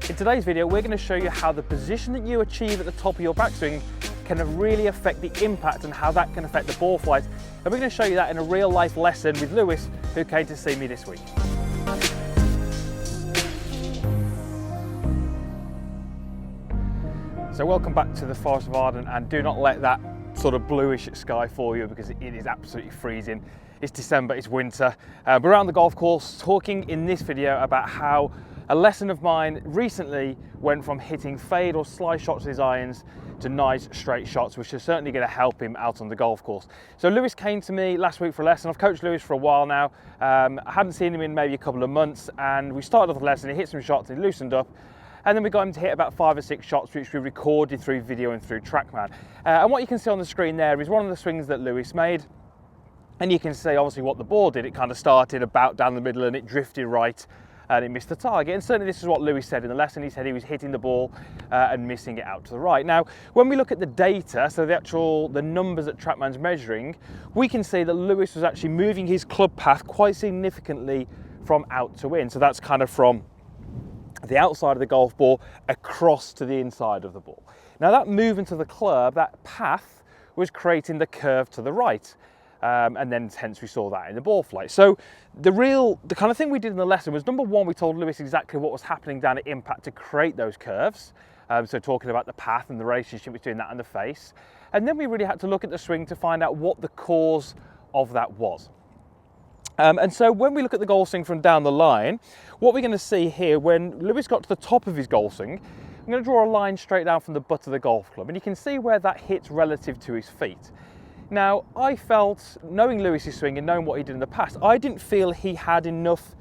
In today's video, we're going to show you how the position that you achieve at the top of your backswing can really affect the impact and how that can affect the ball flight. And we're going to show you that in a real life lesson with Lewis, who came to see me this week. So welcome back to the Forest of Arden, and do not let that sort of bluish sky fool you, because it is absolutely freezing. It's December, it's winter. We're around the golf course talking in this video about how a lesson of mine recently went from hitting fade or slide shots with his irons to nice straight shots, which is certainly going to help him out on the golf course. So Lewis came to me last week for a lesson. I've coached Lewis for a while now. I hadn't seen him in maybe a couple of months, and we started off the lesson. He hit some shots, he loosened up, and then we got him to hit about 5 or 6 shots, which we recorded through video and through TrackMan. And what you can see on the screen there is one of the swings that Lewis made. And you can see obviously what the ball did. It kind of started about down the middle and it drifted right and it missed the target. And certainly this is what Lewis said in the lesson. He said he was hitting the ball and missing it out to the right. Now, when we look at the data, so the numbers that TrackMan's measuring, we can see that Lewis was actually moving his club path quite significantly from out to in. So that's kind of from the outside of the golf ball across to the inside of the ball. Now that movement of the club, that path, was creating the curve to the right. And then hence we saw that in the ball flight. So the kind of thing we did in the lesson was, number one, we told Lewis exactly what was happening down at impact to create those curves. So talking about the path and the relationship between that and the face. And then we really had to look at the swing to find out what the cause of that was. And so when we look at the golf swing from down the line, what we're going to see here, when Lewis got to the top of his golf swing, I'm going to draw a line straight down from the butt of the golf club. And you can see where that hits relative to his feet. Now, I felt, knowing Lewis's swing and knowing what he did in the past, I didn't feel he had enough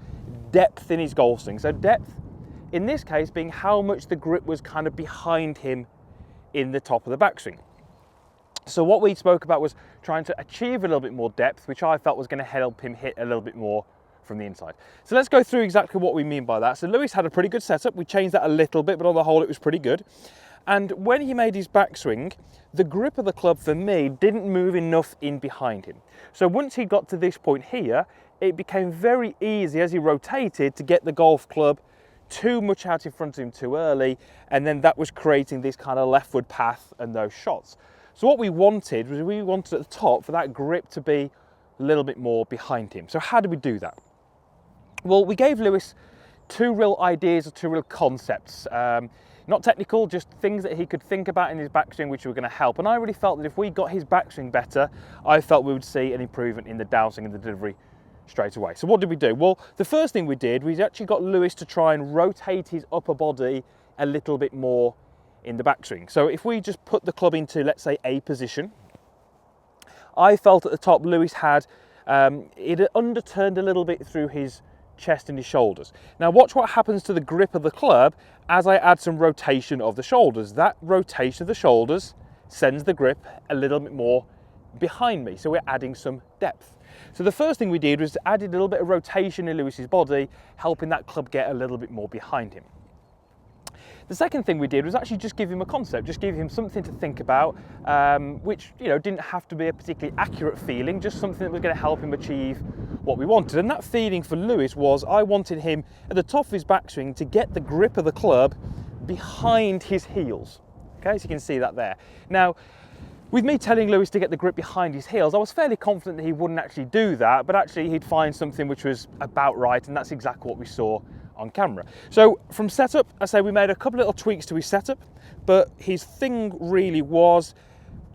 depth in his golf swing. So depth, in this case, being how much the grip was kind of behind him in the top of the backswing. So what we spoke about was trying to achieve a little bit more depth, which I felt was going to help him hit a little bit more from the inside. So let's go through exactly what we mean by that. So Lewis had a pretty good setup. We changed that a little bit, but on the whole, it was pretty good. And when he made his backswing, the grip of the club for me didn't move enough in behind him. So once he got to this point here, it became very easy as he rotated to get the golf club too much out in front of him too early. And then that was creating this kind of leftward path and those shots. So what we wanted was, we wanted at the top for that grip to be a little bit more behind him. So how did we do that? Well, we gave Lewis 2 real ideas or 2 real concepts. Not technical, just things that he could think about in his backswing which were going to help. And I really felt that if we got his backswing better, I felt we would see an improvement in the downswing and the delivery straight away. So what did we do? Well, the first thing we did, we actually got Lewis to try and rotate his upper body a little bit more in the backswing. So if we just put the club into, let's say, A position, I felt at the top Lewis had, it had underturned a little bit through his chest and his shoulders. Now watch what happens to the grip of the club as I add some rotation of the shoulders. That rotation of the shoulders sends the grip a little bit more behind me. So we're adding some depth. So the first thing we did was add a little bit of rotation in Lewis's body, helping that club get a little bit more behind him. The second thing we did was actually just give him a concept, just give him something to think about, which didn't have to be a particularly accurate feeling, just something that was going to help him achieve what we wanted. And that feeling for Lewis was, I wanted him at the top of his backswing to get the grip of the club behind his heels. Okay, so you can see that there. Now, with me telling Lewis to get the grip behind his heels, I was fairly confident that he wouldn't actually do that, but actually he'd find something which was about right, and that's exactly what we saw on camera. So from setup, I say we made a couple little tweaks to his setup, but his thing really was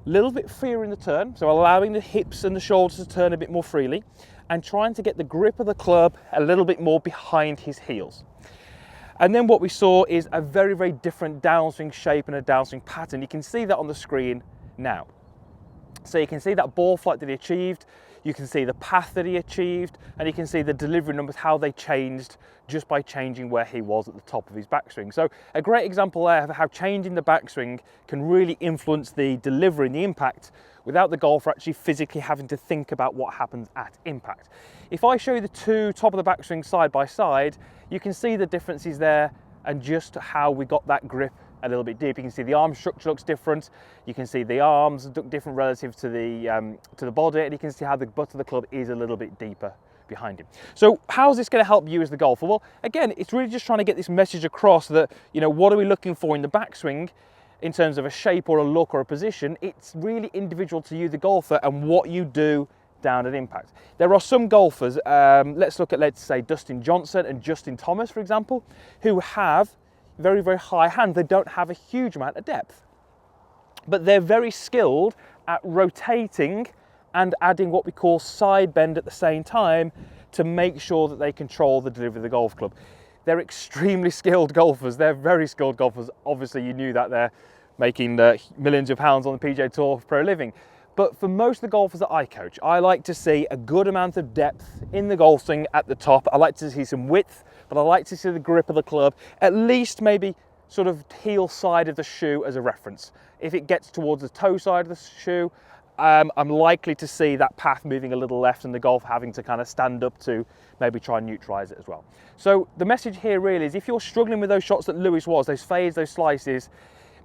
a little bit freer in the turn, so allowing the hips and the shoulders to turn a bit more freely, and trying to get the grip of the club a little bit more behind his heels. And then what we saw is a very, very different downswing shape and a downswing pattern. You can see that on the screen now. So you can see that ball flight that he achieved, you can see the path that he achieved, and you can see the delivery numbers, how they changed just by changing where he was at the top of his backswing. So a great example there of how changing the backswing can really influence the delivery and the impact without the golfer actually physically having to think about what happens at impact. If I show you the 2 top of the backswing side by side, you can see the differences there and just how we got that grip a little bit deep. You can see the arm structure looks different. You can see the arms look different relative to the body, and you can see how the butt of the club is a little bit deeper behind him. So how's this going to help you as the golfer? Well, again, it's really just trying to get this message across that, you know, what are we looking for in the backswing in terms of a shape or a look or a position? It's really individual to you, the golfer, and what you do down at impact. There are some golfers, let's look at, let's say, Dustin Johnson and Justin Thomas, for example, who have very, very high hands. They don't have a huge amount of depth, but they're very skilled at rotating and adding what we call side bend at the same time to make sure that they control the delivery of the golf club. They're extremely skilled golfers. They're very skilled golfers. Obviously, you knew that they're making millions of pounds on the PGA Tour for a living. But for most of the golfers that I coach, I like to see a good amount of depth in the golf swing at the top. I like to see some width, but I like to see the grip of the club, at least maybe sort of heel side of the shoe as a reference. If it gets towards the toe side of the shoe, I'm likely to see that path moving a little left and the golf having to kind of stand up to maybe try and neutralize it as well. So the message here really is, if you're struggling with those shots that Lewis was, those fades, those slices,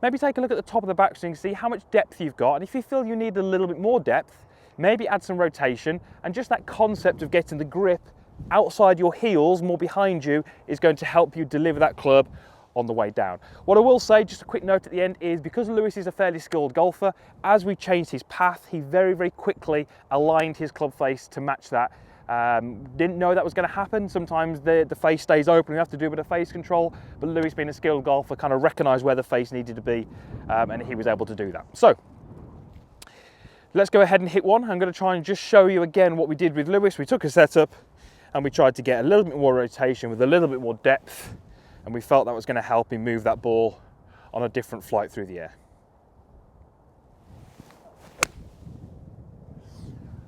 maybe take a look at the top of the backswing, see how much depth you've got, and if you feel you need a little bit more depth, maybe add some rotation, and just that concept of getting the grip outside your heels, more behind you, is going to help you deliver that club on the way down. What I will say, just a quick note at the end, is because Lewis is a fairly skilled golfer, as we changed his path, he very, very quickly aligned his club face to match that. Didn't know that was going to happen. Sometimes the face stays open, you have to do a bit of face control, but Lewis, being a skilled golfer, kind of recognised where the face needed to be, and he was able to do that. So let's go ahead and hit one. I'm going to try and just show you again what we did with Lewis. We took a setup and we tried to get a little bit more rotation with a little bit more depth, and we felt that was going to help him move that ball on a different flight through the air.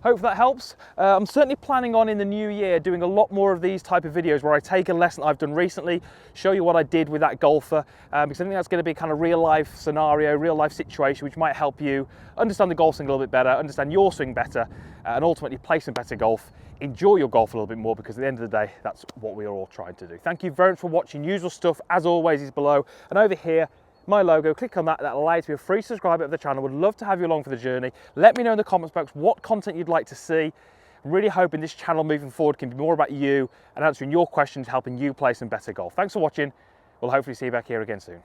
Hope that helps. I'm certainly planning on in the new year doing a lot more of these type of videos where I take a lesson I've done recently, show you what I did with that golfer, because I think that's going to be a kind of real life scenario, real life situation, which might help you understand the golf swing a little bit better, understand your swing better, and ultimately play some better golf, enjoy your golf a little bit more, because at the end of the day, that's what we are all trying to do. Thank you very much for watching. Usual stuff, as always, is below, and over here, my logo, click on that. That allows you to be a free subscriber of the channel. Would love to have you along for the journey. Let me know in the comments box what content you'd like to see. I'm really hoping this channel moving forward can be more about you and answering your questions, helping you play some better golf. Thanks for watching. We'll hopefully see you back here again soon.